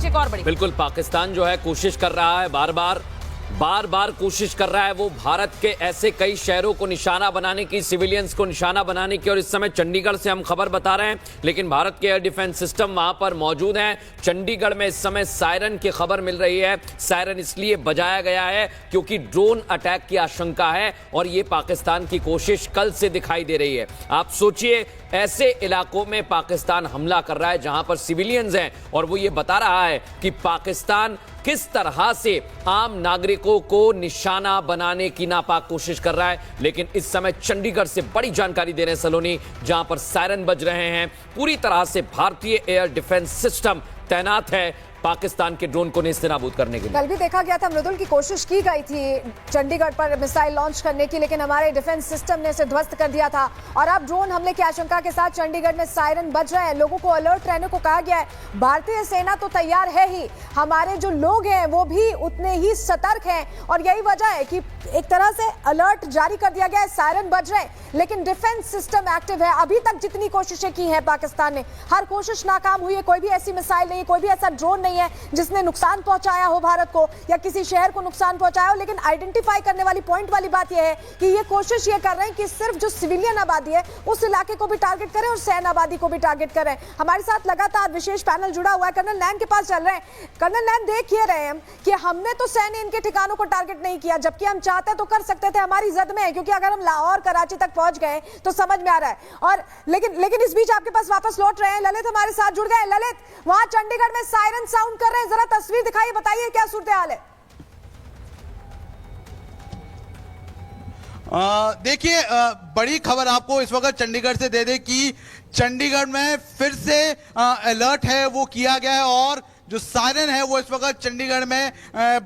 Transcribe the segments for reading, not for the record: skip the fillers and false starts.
पेश एक और बड़ी। बिल्कुल, पाकिस्तान जो है कोशिश कर रहा है, बार बार कोशिश कर रहा है वो भारत के ऐसे कई शहरों को निशाना बनाने की, सिविलियंस को निशाना बनाने की। और इस समय चंडीगढ़ से हम खबर बता रहे हैं, लेकिन भारत के एयर डिफेंस सिस्टम वहां पर मौजूद हैं। चंडीगढ़ में इस समय सायरन की खबर मिल रही है। सायरन इसलिए बजाया गया है क्योंकि ड्रोन अटैक की आशंका है और ये पाकिस्तान की कोशिश कल से दिखाई दे रही है। आप सोचिए, ऐसे इलाकों में पाकिस्तान हमला कर रहा है जहां पर सिविलियंस हैं, और वो ये बता रहा है कि पाकिस्तान किस तरह से आम नागरिकों को निशाना बनाने की नापाक कोशिश कर रहा है। लेकिन इस समय चंडीगढ़ से बड़ी जानकारी दे रहे हैं सलोनी, जहां पर सायरन बज रहे हैं। पूरी तरह से भारतीय एयर डिफेंस सिस्टम तैनात है पाकिस्तान के ड्रोन को नेस्तनाबूद करने के लिए। कल भी देखा गया था मृदुल की कोशिश की गई थी चंडीगढ़ पर मिसाइल लॉन्च करने की, लेकिन हमारे डिफेंस सिस्टम ने इसे ध्वस्त कर दिया था। और अब ड्रोन हमले की आशंका के साथ चंडीगढ़ में सायरन बज रहे हैं। लोगों को अलर्ट रहने को कहा गया है। भारतीय सेना तो तैयार है ही, हमारे जो लोग हैं वो भी उतने ही सतर्क हैं। और यही वजह है कि एक तरह से अलर्ट जारी कर दिया गया है। सायरन बज रहे हैं लेकिन डिफेंस सिस्टम एक्टिव है। अभी तक जितनी कोशिशें की हैं पाकिस्तान ने, हर कोशिश नाकाम हुई है। कोई भी ऐसी मिसाइल नहीं है, कोई भी ऐसा ड्रोन नहीं है जिसने नुकसान पहुंचाया हो भारत को या किसी शहर को नुकसान पहुंचाया हो। लेकिन आइडेंटिफाई करने वाली पॉइंट वाली बात यह है कि ये कोशिश ये कर रहे हैं कि सिर्फ जो सिविलियन आबादी है उस इलाके को भी टारगेट करें और सैन्य आबादी को भी टारगेट करें। हमारे साथ लगातार विशेष पैनल जुड़ा हुआ है, कर्नल नैन के पास चल रहे हैं। कर्नल नैन, देख ये रहे हैं कि हमने तो सैन्य इनके ठिकानों को टारगेट नहीं किया, जबकि हम चाहते तो कर सकते थे। हमारी जद में है क्योंकि अगर हम लाहौर कराची तक पहुंच गए तो समझ में आ रहा है। और लेकिन इस बीच आपके पास वापस लौट रहे हैं ललित, हमारे साथ जुड़ गए। ललित, वहां चंडीगढ़ में सायरन साउंड कर रहे हैं, जरा तस्वीर दिखाइए, बताइए क्या सूरत हाल है। देखिए, बड़ी खबर आपको इस वक्त चंडीगढ़ से दे दे कि चंडीगढ़ में फिर से अलर्ट है वो किया गया है और जो सायरन है वो इस वक्त चंडीगढ़ में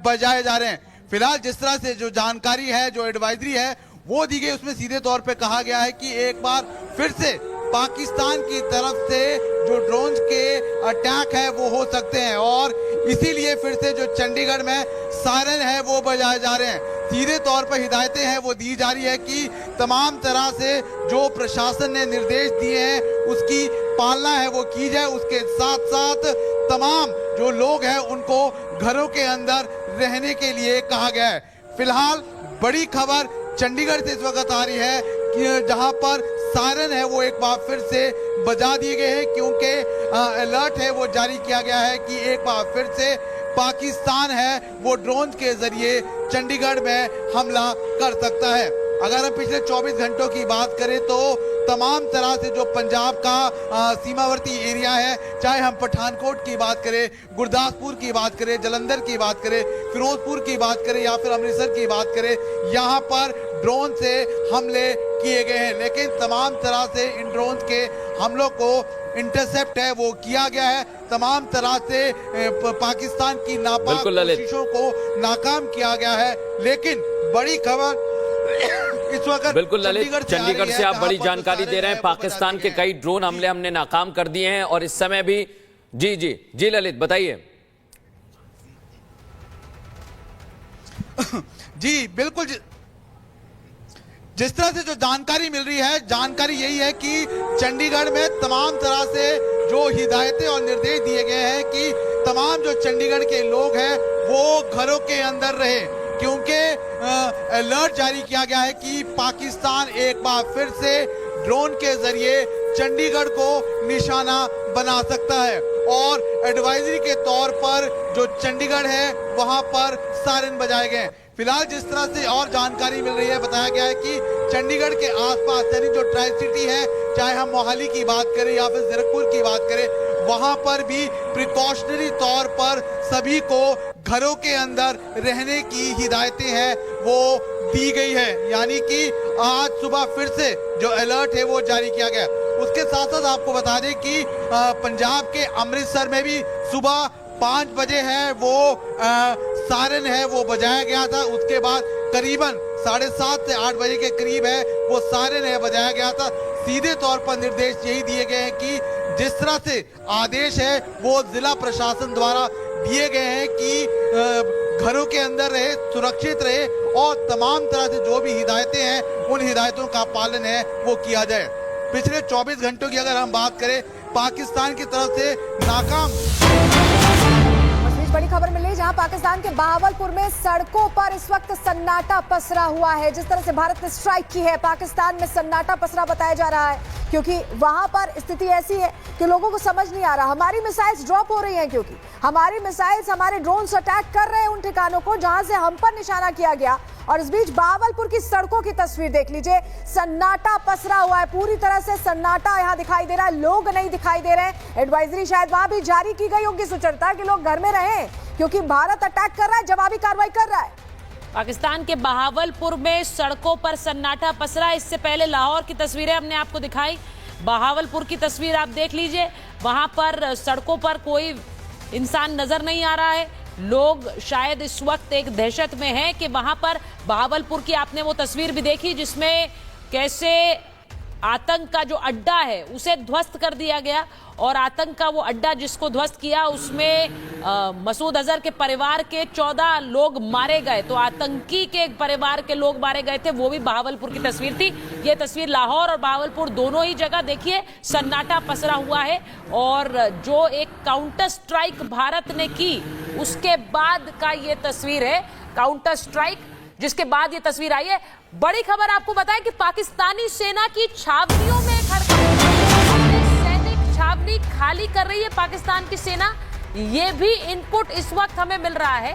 बजाए जा रहे हैं। फिलहाल जिस तरह से जो जानकारी है, जो एडवाइजरी है वो दी गई, उसमें सीधे तौर पे कहा गया है कि एक बार फिर से पाकिस्तान की तरफ से जो ड्रोन्स के अटैक है वो हो सकते हैं और इसीलिए फिर से जो चंडीगढ़ में सायरन है वो बजाए जा रहे हैं। सीधे तौर पर हिदायतें हैं वो दी जा रही है कि तमाम तरह से जो प्रशासन ने निर्देश दिए हैं उसकी पालना है वो की जाए। उसके साथ साथ तमाम जो लोग हैं उनको घरों के अंदर रहने के लिए कहा गया है। फिलहाल बड़ी खबर चंडीगढ़ से इस वक्त आ रही है कि जहां पर सायरन है वो एक बार फिर से बजा दिए गए हैं क्योंकि अलर्ट है वो जारी किया गया है कि एक बार फिर से पाकिस्तान है वो ड्रोन के जरिए चंडीगढ़ में हमला कर सकता है। अगर हम पिछले 24 घंटों की बात करें तो तमाम तरह से जो पंजाब का सीमावर्ती एरिया है, चाहे हम पठानकोट की बात करें, गुरदासपुर की बात करें, जलंधर की बात करें, फिरोजपुर की बात करें या फिर अमृतसर की बात करें, यहाँ पर ड्रोन से हमले किए गए हैं। लेकिन तमाम तरह से इन ड्रोन के हमलों को इंटरसेप्ट है वो किया गया है। तमाम तरह से पाकिस्तान की नापाक कोशिशों को नाकाम किया गया है। लेकिन बड़ी खबर इस वक्त बिल्कुल ललित, चंडीगढ़ से आप बड़ी जानकारी दे रहे हैं। पाकिस्तान के कई ड्रोन हमले हमने नाकाम कर दिए हैं और इस समय भी जी ललित बताइए। जी बिल्कुल, जिस तरह से जो जानकारी मिल रही है, जानकारी यही है कि चंडीगढ़ में तमाम तरह से जो हिदायतें और निर्देश दिए गए हैं कि तमाम जो चंडीगढ़ के लोग हैं वो घरों के अंदर रहे क्योंकि अलर्ट जारी किया गया है कि पाकिस्तान एक बार फिर से ड्रोन के जरिए चंडीगढ़ को निशाना बना सकता है और एडवाइजरी के तौर पर जो चंडीगढ़ है वहां पर सायरन बजाए गए। फिलहाल जिस तरह से और जानकारी मिल रही है, बताया गया है कि चंडीगढ़ के आसपास यानी जो ट्राई सिटी है, चाहे हम मोहाली की बात करें या फिर जीरकपुर की बात करें, वहां पर भी प्रिकॉशनरी तौर पर सभी को घरों के अंदर रहने की हिदायतें हैं वो दी गई है। यानी कि आज सुबह फिर से जो अलर्ट है वो जारी किया गया। उसके साथ साथ आपको बता दें कि पंजाब के अमृतसर में भी सुबह 5 बजे है वो सायरन है वो बजाया गया था। उसके बाद करीबन 7:30 से 8 बजे के करीब है वो सायरन है बजाया गया था। सीधे तौर पर निर्देश यही दिए गए हैं कि जिस तरह से आदेश है वो जिला प्रशासन द्वारा दिए गए हैं कि घरों के अंदर रहे, सुरक्षित रहे और तमाम तरह से जो भी हिदायतें हैं उन हिदायतों का पालन है वो किया जाए। पिछले 24 घंटों की अगर हम बात करें, पाकिस्तान की तरफ से नाकाम पाकिस्तान के बहावलपुर में सड़कों पर इस वक्त सन्नाटा पसरा हुआ है। जिस तरह से भारत ने स्ट्राइक की है, पाकिस्तान में सन्नाटा पसरा बताया जा रहा है, क्योंकि वहां पर स्थिति ऐसी है कि लोगों को समझ नहीं आ रहा। हमारी मिसाइल्स ड्रॉप हो रही हैं, क्योंकि हमारी मिसाइल्स, हमारे ड्रोन्स अटैक कर रहे हैं उन ठिकानों को जहां से हम पर निशाना किया गया। और इस बीच बहावलपुर की सड़कों की तस्वीर देख लीजिए, सन्नाटा पसरा हुआ है, पूरी तरह से सन्नाटा यहां दिखाई दे रहा है, लोग नहीं दिखाई दे रहे हैं। एडवाइजरी शायद वहां भी जारी की गई होगी सुचरता कि लोग घर में रहें, क्योंकि भारत अटैक कर रहा है, जवाबी कार्रवाई कर रहा है। पाकिस्तान के बहावलपुर में सड़कों पर सन्नाटा पसरा। इससे पहले लाहौर की तस्वीरें हमने आपको दिखाई, बहावलपुर की तस्वीर आप देख लीजिए। वहां पर सड़कों पर कोई इंसान नजर नहीं आ रहा है। लोग शायद इस वक्त एक दहशत में हैं कि वहां पर बहावलपुर की आपने वो तस्वीर भी देखी जिसमें कैसे आतंक का जो अड्डा है उसे ध्वस्त कर दिया गया। और आतंक का वो अड्डा जिसको ध्वस्त किया उसमें मसूद अजहर के परिवार के 14 लोग मारे गए। तो आतंकी के परिवार के लोग मारे गए थे, वो भी बहावलपुर की तस्वीर थी। ये तस्वीर लाहौर और बहावलपुर दोनों ही जगह देखिए सन्नाटा पसरा हुआ है। और जो एक काउंटर स्ट्राइक भारत ने की उसके बाद का ये तस्वीर है, काउंटर स्ट्राइक जिसके बाद ये तस्वीर आई है। बड़ी खबर आपको बताएं कि पाकिस्तानी सेना की छावनियों में सैनिक छावनी खाली कर रही है पाकिस्तान की सेना। ये भी इनपुट इस वक्त हमें मिल रहा है।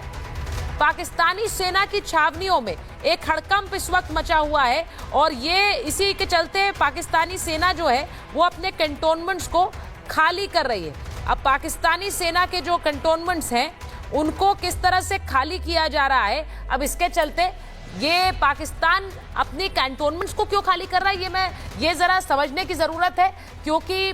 पाकिस्तानी सेना की छावनियों में एक हड़कंप इस वक्त मचा हुआ है और ये इसी के चलते पाकिस्तानी सेना जो है वो अपने कंटोनमेंट्स को खाली कर रही है। अब पाकिस्तानी सेना के जो कंटोनमेंट्स हैं उनको किस तरह से खाली किया जा रहा है, अब इसके चलते ये पाकिस्तान अपनी कैंटोनमेंट्स को क्यों खाली कर रहा है, ये जरा समझने की जरूरत है। क्योंकि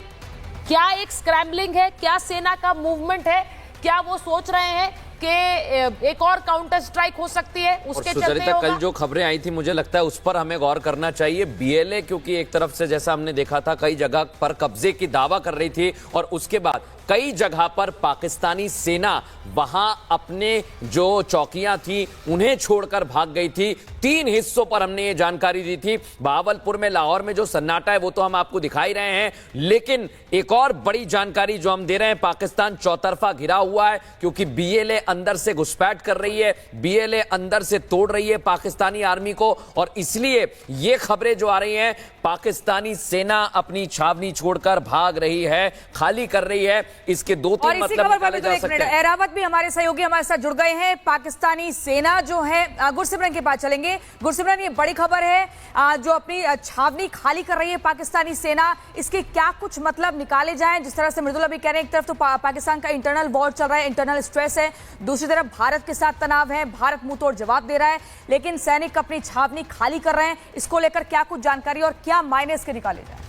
क्या एक स्क्रैम्बलिंग है, क्या सेना का मूवमेंट है, क्या वो सोच रहे हैं कि एक और काउंटर स्ट्राइक हो सकती है, उसके चलते होगा। कल जो खबरें आई थी मुझे लगता है उस पर हमें गौर करना चाहिए। बीएलए क्योंकि एक तरफ से जैसा हमने देखा था कई जगह पर कब्जे की दावा कर रही थी और उसके बाद कई जगह पर पाकिस्तानी सेना वहां अपने जो चौकियां थी उन्हें छोड़कर भाग गई थी। 3 हिस्सों पर हमने ये जानकारी दी थी। बहावलपुर में, लाहौर में जो सन्नाटा है वो तो हम आपको दिखाई रहे हैं, लेकिन एक और बड़ी जानकारी जो हम दे रहे हैं, पाकिस्तान चौतरफा घिरा हुआ है क्योंकि बीएलए अंदर से घुसपैठ कर रही है, बीएलए अंदर से तोड़ रही है पाकिस्तानी आर्मी को। और इसलिए ये खबरें जो आ रही हैं, पाकिस्तानी सेना अपनी छावनी छोड़कर भाग रही है, खाली कर रही है। इसके 2-3 मतलब निकाले जा सकते हैं। एरावत भी हमारे सहयोगी हमारे साथ जुड़ गए हैं। पाकिस्तानी सेना जो है, गुरसिमरन के पास चलेंगे। गुरसिमरन, ये बड़ी खबर है जो अपनी छावनी खाली कर रही है पाकिस्तानी सेना, इसके क्या कुछ मतलब निकाले जाएं? जिस तरह से मृदुला भी कह रहे हैं, एक तरफ तो पाकिस्तान का इंटरनल वॉर चल रहा है, इंटरनल स्ट्रेस है, दूसरी तरफ भारत के साथ तनाव है, भारत मुंह तोड़ जवाब दे रहा है, लेकिन सैनिक अपनी छावनी खाली कर रहे हैं। इसको लेकर क्या कुछ जानकारी और क्या मायने इसके निकाले जाए?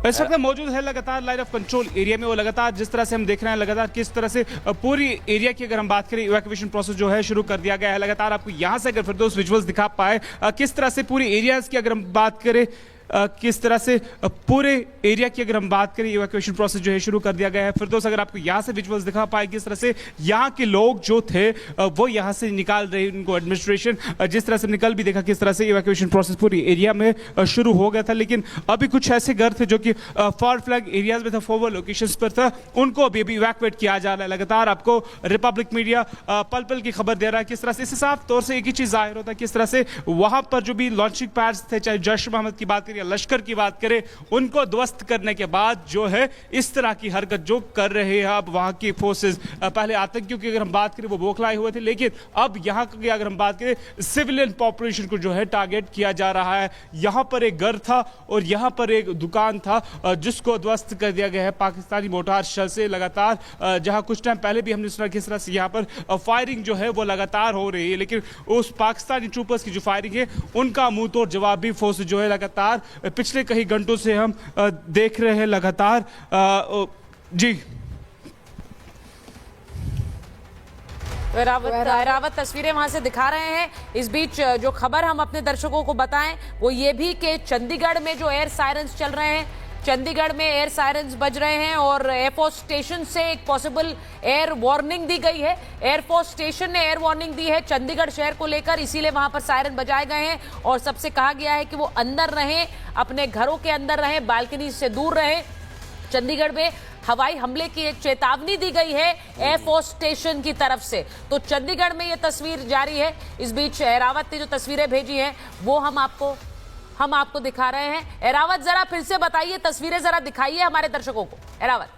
इस वक्त मौजूद है लगातार लाइन ऑफ कंट्रोल एरिया में। वो लगातार जिस तरह से हम देख रहे हैं, लगातार किस तरह से पूरी एरिया की अगर हम बात करें, इवैक्यूएशन प्रोसेस जो है शुरू कर दिया गया है। लगातार आपको यहां से अगर फिरदौस विजुअल्स दिखा पाए किस तरह से पूरी एरियाज की अगर हम बात करें, किस तरह से पूरे एरिया की अगर हम बात करें, इवैक्यूएशन प्रोसेस जो है शुरू कर दिया गया है। फिरदौस, अगर आपको यहां से विजुअल्स दिखा पाए किस तरह से यहां के लोग जो थे वो यहां से निकाल रहे, उनको एडमिनिस्ट्रेशन जिस तरह से निकल भी देखा किस तरह से इवैक्यूएशन प्रोसेस पूरी एरिया में शुरू हो गया था। लेकिन अभी कुछ ऐसे घर थे जो कि फॉर फ्लैग एरियाज में था, फॉरवर्ड लोकेशंस पर था, उनको अभी इवैक्यूएट किया जा रहा है। लगातार आपको रिपब्लिक मीडिया पल पल की खबर दे रहा है किस तरह से। इससे साफ तौर से एक ही चीज जाहिर होता है किस तरह से वहां पर जो भी लॉन्चिंग पैड्स थे, चाहे जैश मोहम्मद की बात करें या लश्कर की बात करें, उनको ध्वस्त करने के बाद जो है इस तरह की हरकत जो कर रहे हैं अब वहां की फोर्सेस। पहले आतंकियों की अगर हम बात करें वो बौखलाए हुए थे, लेकिन अब यहां की अगर हम बात करें सिविलियन पॉपुलेशन को जो है टारगेट किया जा रहा है। यहां पर एक घर था और यहां पर एक दुकान था जिसको ध्वस्त कर दिया गया है पाकिस्तानी मोर्टार शेल से। लगातार जहां कुछ टाइम पहले भी हमने सुना किस तरह से यहां पर फायरिंग जो है वो लगातार हो रही है, लेकिन उस पाकिस्तानी ट्रूपर्स की जो फायरिंग है उनका मुंह तोड़ जवाब भी फोर्स जो है लगातार पिछले कई घंटों से हम देख रहे हैं लगातार। जी एरावत तस्वीरें वहां से दिखा रहे हैं। इस बीच जो खबर हम अपने दर्शकों को बताएं वो ये भी कि चंडीगढ़ में जो एयर सायरन्स चल रहे हैं, चंडीगढ़ में एयर सायरन्स बज रहे हैं और एयरफोर्स स्टेशन से एक पॉसिबल एयर वार्निंग दी गई है। एयरफोर्स स्टेशन ने एयर वार्निंग दी है चंडीगढ़ शहर को लेकर, इसीलिए वहां पर सायरन बजाए गए हैं और सबसे कहा गया है कि वो अंदर रहें, अपने घरों के अंदर रहें, बालकनी से दूर रहें। चंडीगढ़ में हवाई हमले की एक चेतावनी दी गई है एयरफोर्स स्टेशन की तरफ से। तो चंडीगढ़ में ये तस्वीर जारी है। इस बीच एरावत ने जो तस्वीरें भेजी हैं वो हम आपको दिखा रहे हैं। एरावत, जरा फिर से बताइए, तस्वीरें जरा दिखाइए हमारे दर्शकों को। एरावत।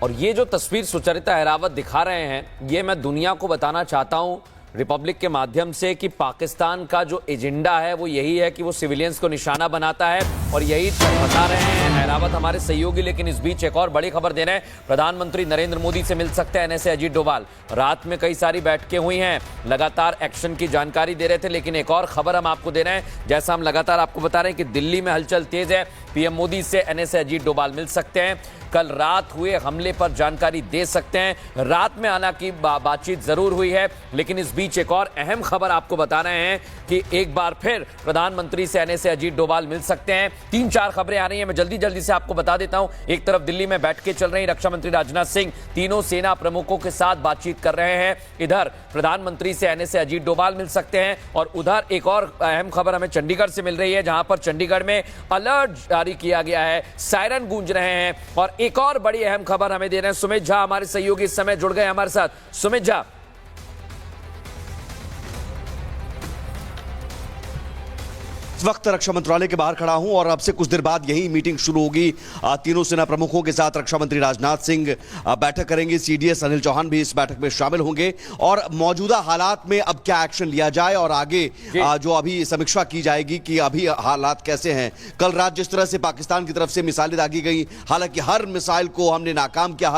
और ये जो तस्वीर सुचरिता अहरावत दिखा रहे हैं, ये मैं दुनिया को बताना चाहता हूं रिपब्लिक के माध्यम से कि पाकिस्तान का जो एजेंडा है वो यही है कि वो सिविलियंस को निशाना बनाता है, और यही बता रहे हैं अहरावत हमारे सहयोगी। लेकिन इस बीच एक और बड़ी खबर दे रहे हैं, प्रधानमंत्री नरेंद्र मोदी से मिल सकते हैं एनएसए अजीत डोभाल। रात में कई सारी बैठकें हुई हैं, लगातार एक्शन की जानकारी दे रहे थे, लेकिन एक और खबर हम आपको दे रहे हैं। जैसा हम लगातार आपको बता रहे हैं कि दिल्ली में हलचल तेज है, पीएम मोदी से एनएसए अजीत डोभाल मिल सकते हैं, कल रात हुए हमले पर जानकारी दे सकते हैं। रात में आना की बातचीत जरूर हुई है, लेकिन इस बीच एक और अहम खबर आपको बता रहे हैं कि एक बार फिर प्रधानमंत्री से एनएसए अजीत डोभाल मिल सकते हैं। 3-4 खबरें आ रही हैं, मैं जल्दी से आपको बता देता हूं। एक तरफ दिल्ली में बैठकें चल रही, रक्षा मंत्री राजनाथ सिंह तीनों सेना प्रमुखों के साथ बातचीत कर रहे हैं। इधर प्रधानमंत्री से एनएसए अजीत डोभाल मिल सकते हैं, और उधर एक और अहम खबर हमें चंडीगढ़ से मिल रही है, जहां पर चंडीगढ़ में अलर्ट जारी किया गया है, सायरन गूंज रहे हैं। और एक और बड़ी अहम खबर हमें दे रहे हैं सुमित झा, हमारे सहयोगी इस समय जुड़ गए हमारे साथ। सुमित झा, इस वक्त रक्षा मंत्रालय के बाहर खड़ा हूं और अब से कुछ देर बाद यही मीटिंग शुरू होगी। तीनों सेना प्रमुखों के साथ रक्षा मंत्री राजनाथ सिंह बैठक करेंगे, सीडीएस अनिल चौहान भी इस बैठक में शामिल होंगे, और मौजूदा हालात में अब क्या एक्शन लिया जाए और आगे जो अभी समीक्षा की जाएगी कि अभी हालात कैसे हैं। कल रात जिस तरह से पाकिस्तान की तरफ से मिसाइलें दागी गई, हालांकि हर मिसाइल को हमने नाकाम किया,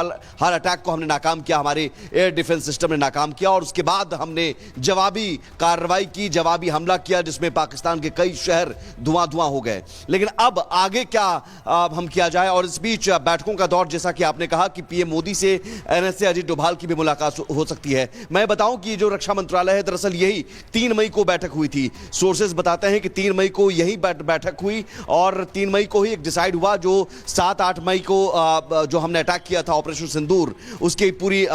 हर अटैक को हमने नाकाम किया, हमारे एयर डिफेंस सिस्टम ने नाकाम किया, और उसके बाद हमने जवाबी कार्रवाई की, जवाबी हमला किया, जिसमें पाकिस्तान के कई शहर धुआं हो गए। लेकिन अब आगे क्या हम किया जाए। और इस बीच बैठकों का दौर, जैसा कि आपने कहा कि पीएम मोदी से एनएसए अजीत डोभाल की भी मुलाकात हो सकती है। मैं बताऊं कि जो रक्षा मंत्रालय है, दरअसल यही 3 मई को बैठक हुई थी। सोर्सेज बताते हैं कि 3 मई को यही बैठक हुई, और 3 मई को ही एक डिसाइड हुआ, जो 7-8 मई को जो हमने अटैक किया था ऑपरेशन सिंदूर, उसकी पूरी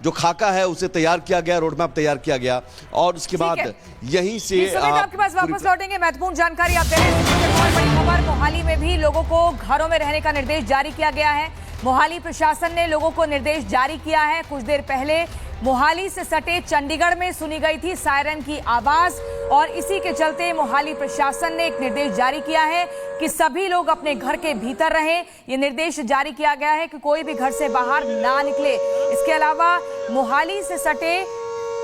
जो खाका है उसे तैयार किया गया, रोड मैप तैयार किया गया, और उसके बाद यहीं से आपके पास वापस लौटेंगे। महत्वपूर्ण जानकारी आप दे रहे हैं। बहुत बड़ी खबर, मोहाली में भी लोगों को घरों में रहने का निर्देश जारी किया गया है। मोहाली प्रशासन ने लोगों को निर्देश जारी किया है। कुछ देर पहले मोहाली से सटे चंडीगढ़ में सुनी गई थी सायरन की आवाज, और इसी के चलते मोहाली प्रशासन ने एक निर्देश जारी किया है कि सभी लोग अपने घर के भीतर रहें। ये निर्देश जारी किया गया है कि कोई भी घर से बाहर ना निकले। इसके अलावा मोहाली से सटे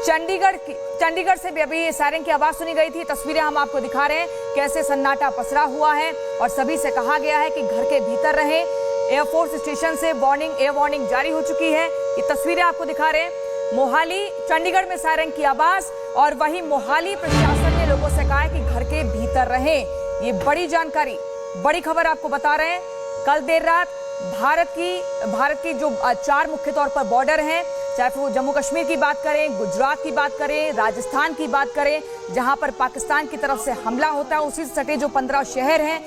चंडीगढ़ से भी अभी सायरन की आवाज सुनी गई थी। तस्वीरें हम आपको दिखा रहे हैं कैसे सन्नाटा पसरा हुआ है, और सभी से कहा गया है कि घर के भीतर रहें। एयरफोर्स स्टेशन से एयर वार्निंग जारी हो चुकी है। ये तस्वीरें आपको दिखा रहे हैं मोहाली चंडीगढ़ में सायरन की आवाज, और वहीं मोहाली प्रशासन ने लोगों से कहा है कि घर के भीतर रहें। ये बड़ी जानकारी, बड़ी खबर आपको बता रहे हैं। कल देर रात भारत की जो 4 मुख्य तौर पर बॉर्डर हैं, चाहे वो जम्मू कश्मीर की बात करें, गुजरात की बात करें, राजस्थान की बात करें, जहां पर पाकिस्तान की तरफ से हमला होता है, उसी से सटे जो 15 शहर हैं,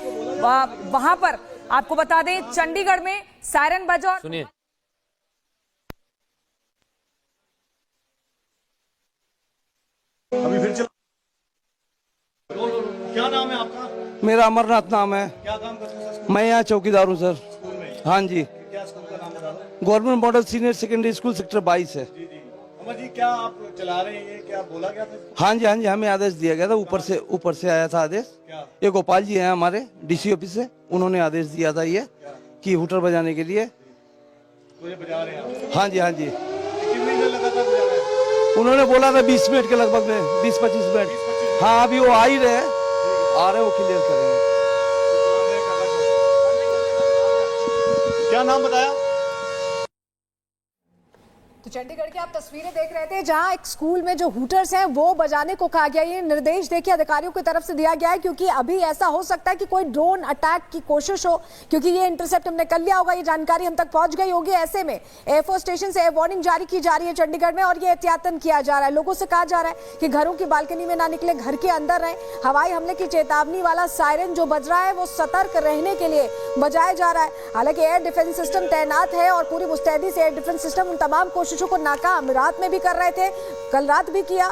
वहां पर आपको बता दें चंडीगढ़ में सायरन बजा। सुनिए, अभी फिर क्या नाम है आपका? मेरा अमरनाथ नाम है। क्या काम करते हैं सर? मैं यहाँ चौकीदार हूँ सर। स्कूल में? हाँ जी। क्या स्कूल का नाम बता दो? Government model senior secondary school sector 22 है। जी जी। अमर जी, क्या आप चला रहे हैं? ये क्या बोला गया था? हाँ जी, हमें आदेश दिया गया था, ऊपर से आया था आदेश। क्या? ये गोपाल जी हैं हमारे डीसी ऑफिस से, उन्होंने आदेश दिया था ये कि हुटर बजाने के लिए। मुझे बजा रहे हैं? हाँ जी, हाँ जी। कितनी देर लगातार बजा रहे हैं? उन्होंने बोला था 20 मिनट के लगभग में, 20-25 मिनट। हाँ, अभी वो आ ही रहे हैं, आ रहे, वो क्लियर करेंगे। क्या नाम बताया? तो चंडीगढ़ की आप तस्वीरें देख रहे थे, जहां एक स्कूल में जो हूटर्स हैं वो बजाने को कहा गया। ये निर्देश देखिए अधिकारियों की तरफ से दिया गया है, क्योंकि अभी ऐसा हो सकता है कि कोई ड्रोन अटैक की कोशिश हो, क्योंकि ये इंटरसेप्ट हमने कर लिया होगा, ये जानकारी हम तक पहुंच गई होगी। ऐसे में एयरफोर्स स्टेशन से एयर वार्निंग जारी की जा रही है चंडीगढ़ में, और ये एहतियातन किया जा रहा है। लोगों से कहा जा रहा है कि घरों की बालकनी में ना निकले, घर के अंदर रहें। हवाई हमले की चेतावनी वाला सायरन जो बज रहा है वो सतर्क रहने के लिए बजाया जा रहा है। हालांकि एयर डिफेंस सिस्टम तैनात है, और पूरी मुस्तैदी से एयर डिफेंस सिस्टम उन तमाम कोशिशों को नाकाम रात में भी कर रहे थे, कल रात भी किया,